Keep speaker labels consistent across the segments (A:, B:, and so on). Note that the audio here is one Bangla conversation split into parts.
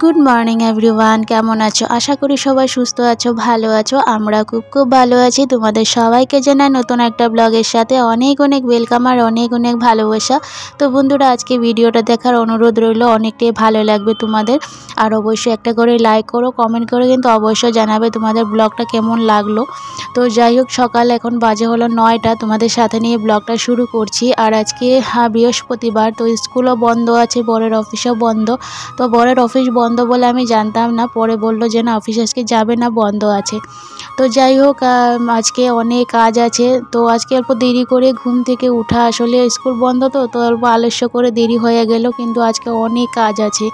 A: गुड मर्निंग एवरीवान केमन आछो आशा करी सबाई सुस्थ आछो भालो आछो आमरा खूब खूब भालो आछि। तोमादेर सबाइके जानाई नतुन एकटा ब्लगेर साथे अनेक अनेक वेलकाम और अनेक अनेक भालोबासा। तो बंधुरा आजके भिडियोटा देखार अनुरोध रइलो, अनेकटाई भालो लागबे तोमादेर। और अवश्य एकटा करे लाइक करो, कमेंट करो किन्तु अवश्य जानाबे तोमादेर ब्लगटा केमन लागलो। तो जाई होक सकाल एखन बाजे हलो 9टा, तोमादेर साथे निये ब्लगटा शुरू करछि। और आजके बृहस्पतिबार, तो स्कूलও बंद आछे, बरेर अफिसও बंद। तो बरेर अफिस बंद बोले आमी जानताम ना, परे बोललो जे ना अफिस आजके जाबे ना, बंद आछे। तो যাই হোক আজকে অনেক কাজ আছে। তো আজকে অল্প দেরি করে ঘুম থেকে উঠা, আসলে স্কুল বন্ধ তো অল্প আলস্য করে দেরি হয়ে গেল, কিন্তু আজকে অনেক কাজ আছে।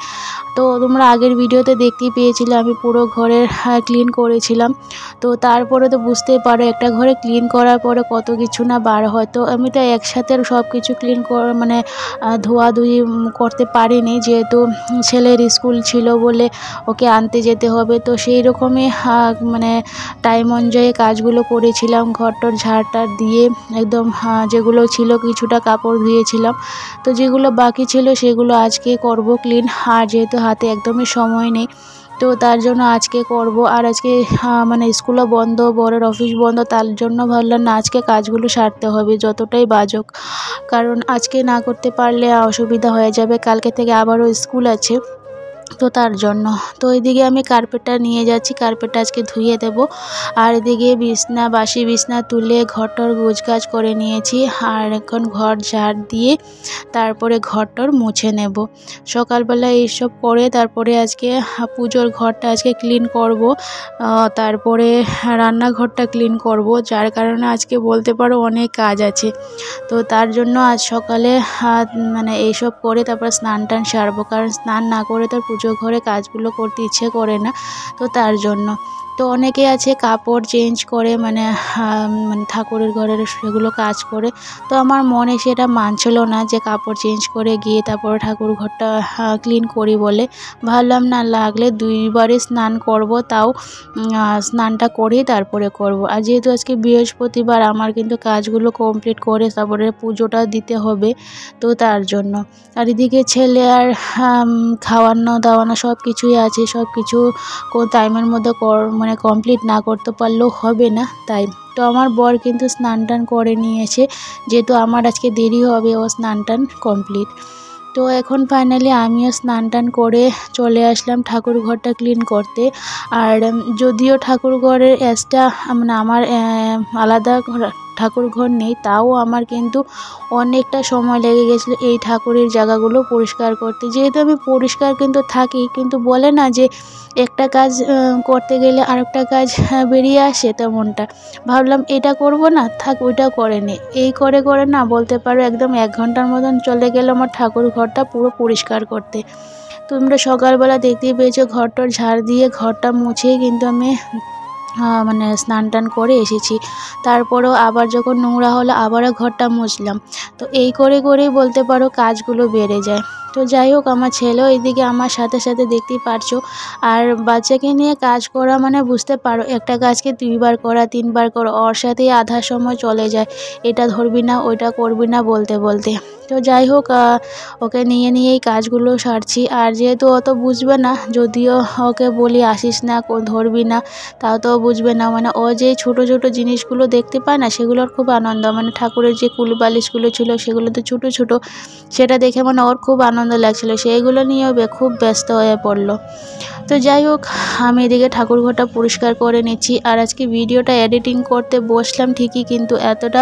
A: তো তোমরা আগের ভিডিওতে দেখতেই পেয়েছিলে আমি পুরো ঘরের ক্লিন করেছিলাম। তো তারপরে তো বুঝতেই পারো একটা ঘরে ক্লিন করার পরে কত কিছু না বার হয়। তো আমি তো একসাথে সব কিছু ক্লিন মানে ধোয়াধুয়ি করতে পারিনি, যেহেতু ছেলের স্কুল ছিল বলে ওকে আনতে যেতে হবে। তো সেই রকমই মানে টাইম অনুযায়ী কাজগুলো করেছিলাম, ঘরটর ঝাড়টার দিয়ে একদম যেগুলো ছিল কিছুটা কাপড় ধুয়েছিলাম। তো যেগুলো বাকি ছিল সেগুলো আজকে করব ক্লিন, আর যেহেতু হাতে একদমই সময় নেই তো তার জন্য আজকে করব। আর আজকে মানে স্কুলও বন্ধ, বরের অফিস বন্ধ, তার জন্য ভাবলাম না আজকে কাজগুলো সারতে হবে যতটাই বাজুক, কারণ আজকে না করতে পারলে অসুবিধা হয়ে যাবে, কালকে থেকে আবারও স্কুল আছে। তো তার জন্য তো এদিকে আমি কার্পেটটা নিয়ে যাচ্ছি, কার্পেটটা আজকে ধুয়ে দেব। আর এদিকে বাসি বিছনা তুলে ঘরটর গোছগাছ করে নিয়েছি, আর এখন ঘর ঝাড় দিয়ে তারপরে ঘরটর মুছে নেব। সকালবেলা এইসব করে তারপরে আজকে পুজোর ঘরটা আজকে ক্লিন করব, তারপরে রান্নাঘরটা ক্লিন করব, যার কারণে আজকে বলতে পারো অনেক কাজ আছে। তো তার জন্য আজ সকালে মানে এইসব করে তারপর স্নান টান সারবো, কারণ স্নান না করে তার পুজো ঘরে কাজগুলো করতে ইচ্ছে করে না। তো তার জন্য তো অনেকে আছে কাপড় চেঞ্জ করে, মানে ঠাকুরের ঘরের সেগুলো কাজ করে। তো আমার মনে সেটা মানছিল না যে কাপড় চেঞ্জ করে গিয়ে তারপরে ঠাকুর ঘরটা ক্লিন করি বলে। ভাবলাম না লাগলে 2বারই স্নান করব, তাও স্নানটা করেই তারপরে করব। আর যেহেতু আজকে বৃহস্পতিবার আমার কিন্তু কাজগুলো কমপ্লিট করে তারপরে পুজোটা দিতে হবে, তো তার জন্য। আর এদিকে ছেলে আর খাওয়ানো দাওয়ানো সব কিছুই আছে, সব কিছু টাইমের মধ্যে মানে কমপ্লিট না করতে পারলেও হবে না, তাই। তো আমার বর কিন্তু স্নান টান করে নিয়েছে, যেহেতু আমার আজকে দেরি হবে ও স্নান টান কমপ্লিট। তো এখন ফাইনালি আমিও স্নান টান করে চলে আসলাম ঠাকুর ঘরটা ক্লিন করতে। আর যদিও ঠাকুর ঘরের মানে আমার আলাদা ঠাকুর ঘর নেই, তাও আমার কিন্তু অনেকটা সময় লেগে গেছিলো এই ঠাকুরের জায়গাগুলো পরিষ্কার করতে। যেহেতু আমি পরিষ্কার কিন্তু থাকি, কিন্তু বলে না যে একটা কাজ করতে গেলে আরেকটা কাজ বেরিয়ে আসে, তেমনটা ভাবলাম এটা করব না, থাক ওইটা করে নে, এই করে করে না বলতে পারো একদম 1 ঘন্টার মতন চলে গেল আমার ঠাকুর ঘরটা পুরো পরিষ্কার করতে। তোমরা সকালবেলা দেখতেই পেয়েছো ঘরটার ঝাড় দিয়ে ঘরটা মুছে কিন্তু আমি মানে স্নান টান করে এসেছি। তারপরেও আবার যখন নোংরা হলো আবারও ঘরটা মুছলাম। তো এই করে করেই বলতে পারো কাজগুলো বেড়ে যায়। তো যাই হোক আমার ছেলেও এদিকে আমার সাথে সাথে দেখতেই পারছো। আর বাচ্চাকে নিয়ে কাজ করা মানে বুঝতে পারো একটা কাজকে 2বার করা 3বার করা, ওর সাথেই আধা সময় চলে যায়, এটা ধরবি না ওইটা করবি না বলতে বলতে। তো যাই হোক ওকে নিয়েই কাজগুলো সারছি। আর যেহেতু অত বুঝবে না, যদিও ওকে বলি আসিস না ধরবি না, তাও তো বুঝবে না। মানে ও যে ছোট ছোট জিনিসগুলো দেখতে পায় না, সেগুলোর খুব আনন্দ, মানে ঠাকুরের যে কুলি বালিশগুলো ছিল সেগুলো তো ছোট ছোট, সেটা দেখে মানে ওর খুব আনন্দ লাগছিল, সেইগুলো নিয়েও খুব ব্যস্ত হয়ে পড়লো। তো যাই হোক আমি এদিকে ঠাকুর ঘরটা পরিষ্কার করে নিচ্ছি। আর আজকে ভিডিওটা এডিটিং করতে বসলাম ঠিকই, কিন্তু এতটা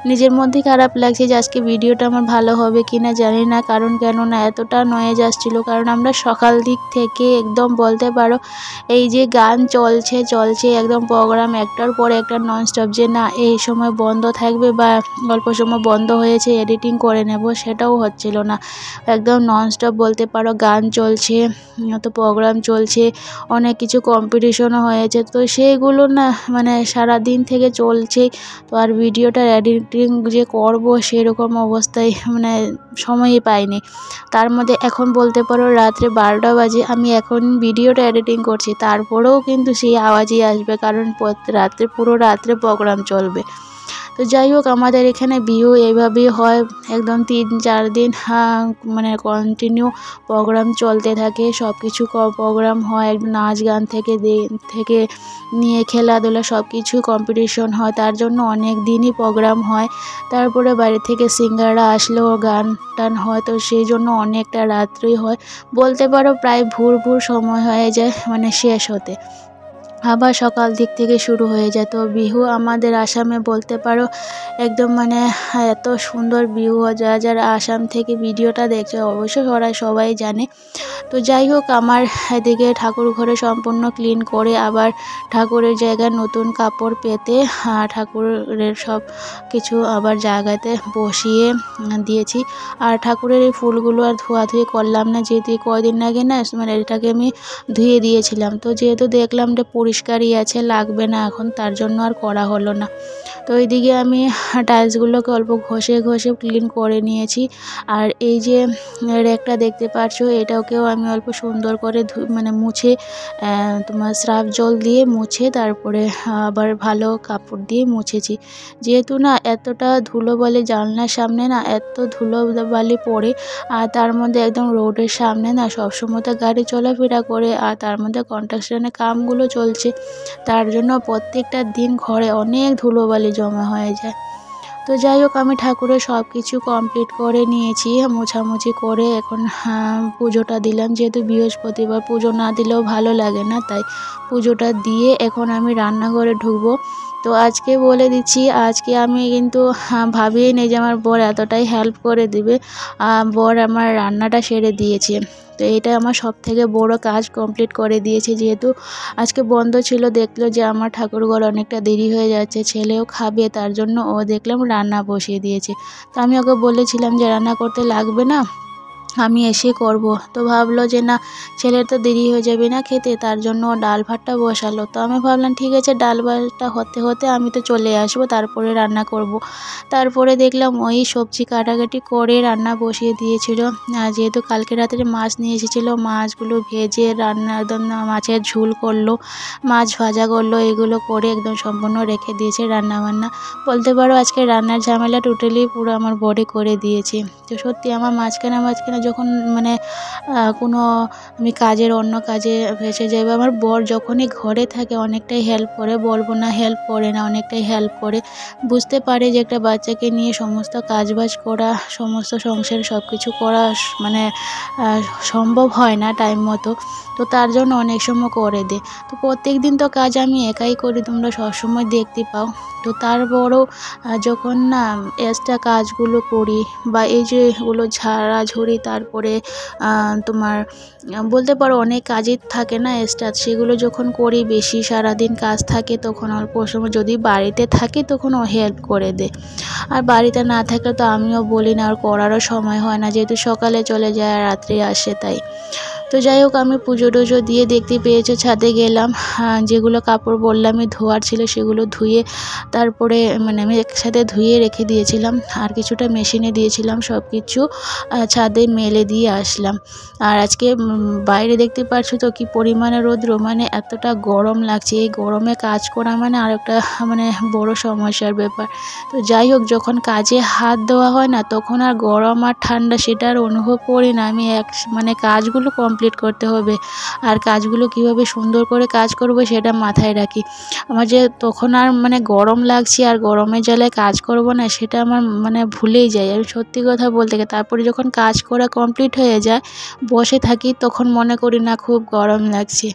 A: নিজের মধ্যে খারাপ লাগছে যে আজকে ভিডিওটা আমার ভালো হবে কি না জানি না, কারণ কেন না এতটা নয়েজ আসছিল। কারণ আমরা সকাল দিক থেকে একদম বলতে পারো এই যে গান চলছে একদম প্রোগ্রাম একটার পর একটা ননস্টপ, যে না এই সময় বন্ধ থাকবে বা অল্প সময় বন্ধ হয়েছে এডিটিং করে নেব, সেটাও হচ্ছিল না। একদম ননস্টপ বলতে পারো গান চলছে, তো প্রোগ্রাম চলছে, অনেক কিছু কম্পিটিশনও হয়েছে। তো সেইগুলো না মানে সারা দিন থেকে চলছেই। তো আর ভিডিওটার এডিটিং যে করব সেরকম অবস্থায় মানে সময়ই পাইনি। তার মধ্যে এখন বলতে পারো রাত্রে 12টা বাজে, আমি এখন ভিডিওটা এডিটিং করছি, তারপরেও কিন্তু সেই আওয়াজই আসবে, কারণ পুরো রাত্রে প্রোগ্রাম চলবে। তো তো যাই হোক আমাদের এখানে বিহু এইভাবেই হয়, একদম 3-4 দিন মানে কন্টিনিউ প্রোগ্রাম চলতে থাকে, সব কিছু প্রোগ্রাম হয়, নাচ গান থেকে নিয়ে খেলাধুলা সব কিছু কম্পিটিশন হয়, তার জন্য অনেক দিনই প্রোগ্রাম হয়। তারপরে বাড়ি থেকে সিঙ্গাররা আসলেও গান টান হয়, তো সেই জন্য অনেকটা রাত্রি হয়, বলতে পারো প্রায় ভোর সময় হয়ে যায় মানে শেষ হতে, আবার সকাল দিক থেকে শুরু হয়ে যায়। তো বিহু আমাদের আসামে বলতে পারো একদম মানে এত সুন্দর বিহু হয়, যারা আসাম থেকে ভিডিওটা দেখছে অবশ্যই ওরা সবাই জানে। তো যাই হোক আমার এদিকে ঠাকুর ঘরে সম্পূর্ণ ক্লিন করে আবার ঠাকুরের জায়গায় নতুন কাপড় পেতে ঠাকুরের সব কিছু আবার জায়গাতে বসিয়ে দিয়েছি। আর ঠাকুরের এই ফুলগুলো আর ধোয়াধুয়ি করলাম না, যেহেতু কয়দিন আগে না মানে এটাকে আমি ধুয়ে দিয়েছিলাম, তো যেহেতু দেখলাম যে পরিষ্কারই আছে, লাগবে না এখন, তার জন্য আর করা হলো না। তো এইদিকে আমি টাইলসগুলোকে অল্প ঘষে ক্লিন করে নিয়েছি। আর এই যে র্যাকটা দেখতে পাচ্ছ এটাকেও আমি অল্প সুন্দর করে মানে মুছে তোমার সার্ফ জল দিয়ে মুছে তারপরে আবার ভালো কাপড় দিয়ে মুছেছি। যেহেতু না এতটা ধুলোবালি জানলার সামনে না এত ধুলোবালি পড়ে, আর তার মধ্যে একদম রোডের সামনে না সবসময় তো গাড়ি চলাফেরা করে, আর তার মধ্যে কনস্ট্রাকশনের কামগুলো চলছে, তার জন্য প্রত্যেকটা দিন ঘরে অনেক ধুলোবালি জমা হয়ে যায়। তো যাই হোক আমি ঠাকুরের সব কিছু কমপ্লিট করে নিয়েছি, মোছামুছি করে এখন পুজোটা দিলাম, যেহেতু বৃহস্পতিবার পুজো না দিলেও ভালো লাগে না, তাই পুজোটা দিয়ে এখন আমি রান্নাঘরে ঢুকবো। তো আজকে বলে দিচ্ছি, আজকে আমি কিন্তু ভাবিই নেই যে আমার বর এতটাই হেল্প করে দিবে, বর আমার রান্নাটা সেরে দিয়েছে। তো এটা আমার সব থেকে বড় কাজ কমপ্লিট করে দিয়েছে, যেহেতু আজকে বন্ধ ছিল, দেখলো যে আমার ঠাকুরঘর অনেকটা দেরি হয়ে যাচ্ছে, ছেলেও খাবে, তার জন্য ও দেখলাম রান্না বসিয়ে দিয়েছে। তো আমি ওকে বলেছিলাম যে রান্না করতে লাগবে না, আমি এসে করব। তো ভাবলো যে না ছেলের তো দেরি হয়ে যাবে না খেতে, তার জন্য ডাল ভাতটা বসালো। তো আমি ভাবলাম ঠিক আছে ডাল ভাতটা হতে আমি তো চলে আসবো, তারপরে রান্না করব। তারপরে দেখলাম ওই সবজি কাটাকাটি করে রান্না বসিয়ে দিয়েছিল। যেহেতু কালকে রাত্রে মাছ নিয়ে এসেছিলো, মাছগুলো ভেজে রান্না একদম মাছের ঝোল করলো, মাছ ভাজা করলো, এগুলো করে একদম সম্পূর্ণ রেখে দিয়েছে রান্নাবান্না। বলতে পারো আজকে রান্নার ঝামেলা টোটালি পুরো আমার বডি করে দিয়েছে। তো সত্যি আমার মাঝখানে যখন মানে কোনো আমি অন্য কাজে ফেঁসে যাই, বা আমার বর যখনই ঘরে থাকে অনেকটাই হেল্প করে, বলবো না হেল্প করে না, অনেকটাই হেল্প করে, বুঝতে পারে যে একটা বাচ্চাকে নিয়ে সমস্ত কাজবাজ করা, সমস্ত সংসারে সব কিছু করা মানে সম্ভব হয় না টাইম মতো, তো তার জন্য অনেক সময় করে দেয়। তো প্রত্যেক দিন তো কাজ আমি একাই করি, তোমরা সবসময় দেখতে পাও। তো তারপরও যখন না এক্সট্রা কাজগুলো করি, বা এই যে এগুলো ঝাড়াঝুড়ি, তারপরে তোমার বলতে পারো অনেক কাজই থাকে না এক্সট্রা, সেগুলো যখন করি বেশি সারাদিন কাজ থাকে, তখন অল্প সময় যদি বাড়িতে থাকি তখন ও হেল্প করে দেয়, আর বাড়িতে না থাকলে তো আমিও বলি না, আর করারও সময় হয় না, যেহেতু সকালে চলে যায় আর রাত্রে আসে, তাই। তো যাই হোক আমি পুজো টুজো দিয়ে দেখতে পেয়েছো ছাদে গেলাম, যেগুলো কাপড় বললামই ধোয়ার ছিল সেগুলো ধুয়ে তারপরে মানে আমি একসাথে ধুয়ে রেখে দিয়েছিলাম, আর কিছুটা মেশিনে দিয়েছিলাম, সব কিছু ছাদে মেলে দিয়ে আসলাম। আর আজকে বাইরে দেখতে পাচ্ছ তো কি পরিমাণে রৌদ্র, মানে এতটা গরম লাগছে, এই গরমে কাজ করা মানে আরেকটা মানে বড় সমস্যার ব্যাপার। তো যাই হোক যখন কাজে হাত দেওয়া হয় না, তখন আর গরম আর ঠান্ডা সেটার অনুভব করি না, আমি মানে কাজগুলো কমপ্লিট করতে হবে, আর কাজগুলো কিভাবে সুন্দর করে কাজ করব সেটা মাথায় রাখি। আমার যে তখন আর মানে গরম লাগছে আর গরমের জ্বালায় কাজ করব না, সেটা আমার মানে ভুলেই যাই আমি, সত্যি কথা বলতে গেলে। তারপরে যখন কাজ করা কমপ্লিট হয়ে যায়, বসে থাকি, তখন মনে করি না খুব গরম লাগছে।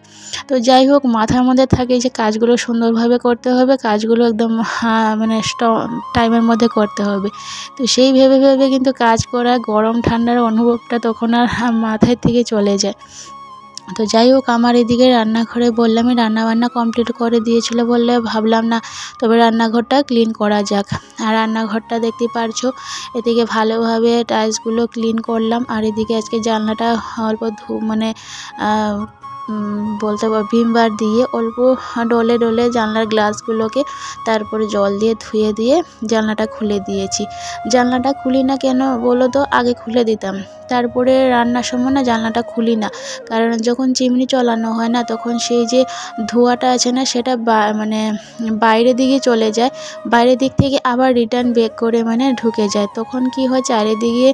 A: তো যাই হোক মাথার মধ্যে থাকে যে কাজগুলো সুন্দরভাবে করতে হবে, কাজগুলো একদম মানে টাইমের মধ্যে করতে হবে। তো সেই ভেবে কিন্তু কাজ করা, গরম ঠান্ডার অনুভবটা তখন আর মাথায় থেকে চলে যায়। তো যাই হোক আমার এদিকে রান্নাঘরে বললামই রান্নাবান্না কমপ্লিট করে দিয়েছিল বললে ভাবলাম না তবে রান্নাঘরটা ক্লিন করা যাক। আর রান্নাঘরটা দেখতে পারছো, এদিকে ভালোভাবে টাইলসগুলো ক্লিন করলাম, আর এদিকে আজকে জানলাটা অল্প মানে বলতে পারো ভিম বার দিয়ে অল্প ডলে ডলে জানলার গ্লাসগুলোকে তারপরে জল দিয়ে ধুয়ে দিয়ে জানলাটা খুলে দিয়েছি। জানলাটা খুলি না কেন বলো তো, আগে খুলে দিতাম, তারপরে রান্নার সময় না জানলাটা খুলি না, কারণ যখন চিমনি চালানো হয় না তখন সেই যে ধোঁয়াটা আছে না সেটা মানে বাইরের দিকে চলে যায়, বাইরের দিক থেকে আবার রিটার্ন ব্যাক করে মানে ঢুকে যায়, তখন কি হয় চারিদিকে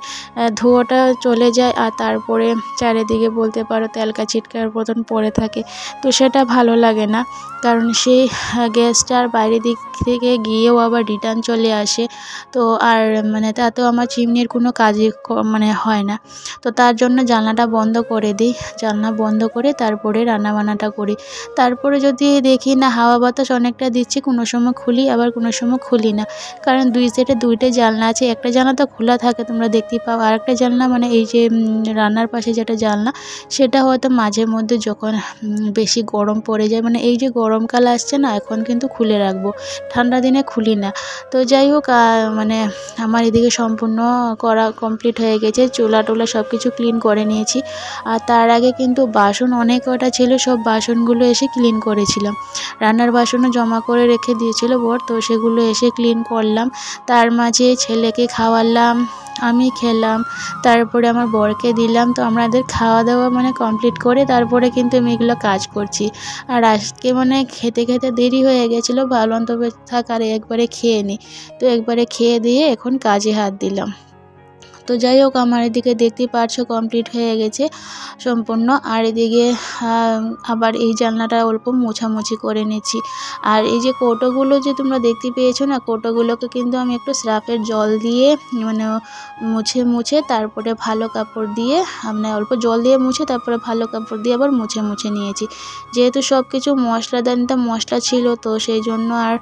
A: ধোঁয়াটা চলে যায় আর তারপরে চারিদিকে বলতে পারো তেলকা ছিটকার মতন পড়ে থাকে। তো সেটা ভালো লাগে না, কারণ সেই গ্যাসটা আর বাইরের দিক থেকে গিয়েও আবার রিটার্ন চলে আসে। তো আর মানে তাতেও আমার চিমনির কোনো কাজই মানে হয় না। তো তার জন্য জানলাটা বন্ধ করে দিই, জানলা বন্ধ করে তারপরে রান্নাবান্নাটা করি। তারপরে যদি দেখি না হাওয়া বাতাস অনেকটা দিচ্ছে, কোনো সময় খুলি আবার কোনো সময় খুলি না, কারণ দুই সাইডে দুইটা জানলা আছে, একটা জানলা তো খোলা থাকে তোমরা দেখতেই পাও, আর একটা জানলা মানে এই যে রান্নার পাশে যেটা জানলা সেটা হয়তো মাঝে মধ্যে যখন বেশি গরম পড়ে যায়, মানে এই যে গরমকাল আসছে না এখন কিন্তু খুলে রাখবো, ঠান্ডা দিনে খুলি না। তো যাই হোক মানে আমার এদিকে সম্পূর্ণ করা কমপ্লিট হয়ে গেছে, চুলা টুলা সব কিছু ক্লিন করে নিয়েছি। আর তার আগে কিন্তু বাসন অনেক কটা ছিল, সব বাসনগুলো এসে ক্লিন করেছিলাম, রান্নার বাসনও জমা করে রেখে দিয়েছিল বর, তো সেগুলো এসে ক্লিন করলাম। তার মাঝে ছেলেকে খাওয়ালাম, আমি খেলাম, তারপরে আমার বরকে দিলাম। তো আমাদের খাওয়া দাওয়া মানে কমপ্লিট করে তারপরে কিন্তু আমি এগুলো কাজ করছি। আর আজকে মানে খেতে খেতে দেরি হয়ে গেছিলো, ভাবলাম তবে থাক আর একবারে খেয়ে নিই। তো একবারে খেয়ে দিয়ে এখন কাজে হাত দিলাম। তো যাই হোক আমার এদিকে দেখতেই পারছো কমপ্লিট হয়ে গেছে সম্পূর্ণ। আর এদিকে আবার এই জানলাটা অল্প মোছামুছি করে নিচ্ছি। আর এই যে কৌটোগুলো যে তোমরা দেখতে পেয়েছো না, কৌটোগুলোকে কিন্তু আমি একটু সার্ফের জল দিয়ে মানে মুছে মুছে তারপরে ভালো কাপড় দিয়ে মানে অল্প জল দিয়ে মুছে তারপরে ভালো কাপড় দিয়ে আবার মুছে মুছে নিয়েছি, যেহেতু সব কিছু মশলাদানিতে মশলা ছিল, তো সেই জন্য আর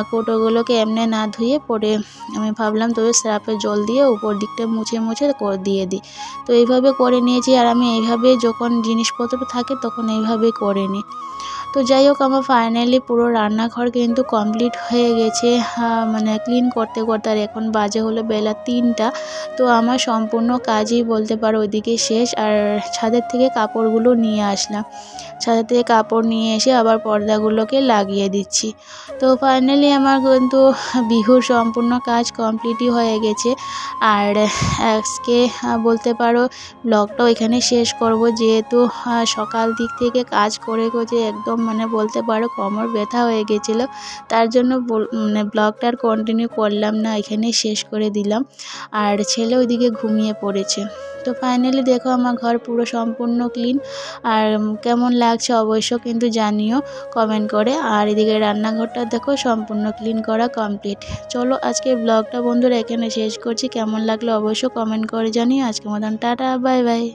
A: কৌটোগুলোকে এমনি না ধুয়ে পরে আমি ভাবলাম তবে সার্ফের জল দিয়ে উপর দিকটা মুছে মুছে দিয়ে দিই। তো এইভাবে করে নিয়েছি, আর আমি এইভাবে যখন জিনিসপত্র থাকে তখন এইভাবে করে নিই। তো যাই হোক আমার ফাইনালি পুরো রান্নাঘর কিন্তু কমপ্লিট হয়ে গেছে, মানে ক্লিন করতে করতে, আর এখন বাজে হলো বেলা 3টা। তো আমার সম্পূর্ণ কাজই বলতে পারো ওইদিকে শেষ। আর ছাদের থেকে কাপড়গুলো নিয়ে আসলাম, ছাদের থেকে কাপড় নিয়ে এসে আবার পর্দাগুলোকে লাগিয়ে দিচ্ছি। তো ফাইনালি আমার কিন্তু বিহুর সম্পূর্ণ কাজ কমপ্লিটই হয়ে গেছে। আর আজকে বলতে পারো ব্লগটাও এখানে শেষ করব, যেহেতু সকাল দিক থেকে কাজ করে একদম মানে বলতে পারো কোমর ব্যথা হয়ে গেছিলো, তার জন্য মানে ব্লগটা আর কন্টিনিউ করলাম না, এখানেই শেষ করে দিলাম। আর ছেলে ওইদিকে ঘুমিয়ে পড়েছে। তো ফাইনালি দেখো আমার ঘর পুরো সম্পূর্ণ ক্লিন। আর কেমন লাগছে অবশ্য কিন্তু জানিও কমেন্ট করে। আর এদিকে রান্নাঘরটা দেখো সম্পূর্ণ ক্লিন করা কমপ্লিট। চলো আজকে ব্লগটা বন্ধুরা এখানে শেষ করছি, কেমন লাগলো অবশ্য কমেন্ট করে জানিও। আজকের মতন টাটা, বাই বাই।